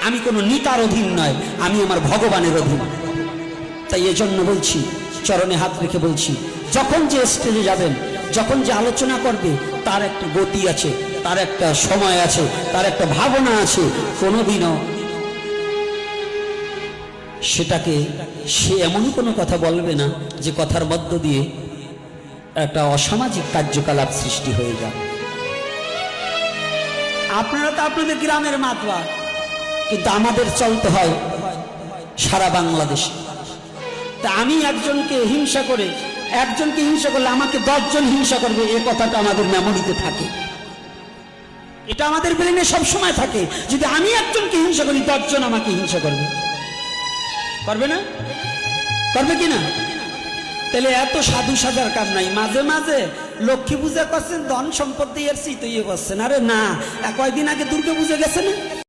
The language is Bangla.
আমি কোনো নেতার অধীন নয়, আমি আমার ভগবানের অধীন। তাই এজন্য বলছি, চরণে হাত রেখে বলছি, যখন যে স্টেজে যাবেন, যখন যে আলোচনা করবে, তার একটা গতি আছে, তার একটা সময় আছে, তার একটা ভাবনা আছে। কোনোদিনও সেটাকে সে এমন কোনো কথা বলবে না যে কথার মধ্য দিয়ে একটা অসামাজিক কার্যকলাপ সৃষ্টি হয়ে যাবে। আপনারা তো আপনাদের গ্রামের মাতবা, কিন্তু আমাদের চলতে হয় সারা বাংলাদেশে। তা আমি একজনকে হিংসা করলে আমাকে 10 জন হিংসা করবে, এ কথাটা আমাদের মেমোরিতে থাকে, এটা আমাদের ব্রেনে সবসময় থাকে। যদি আমি একজনকে হিংসা করি, 10 জন আমাকে হিংসা করবে, করবে না? করবে কি না? তাহলে এত সাধু সাজার কাজ নাই। মাঝে মাঝে লক্ষ্মী পূজা করছেন, ধন সম্পদ দিয়ে চিতইয়ে করছেন। আরে না, কয়দিন আগে দুর্গা পূজা গেছে না?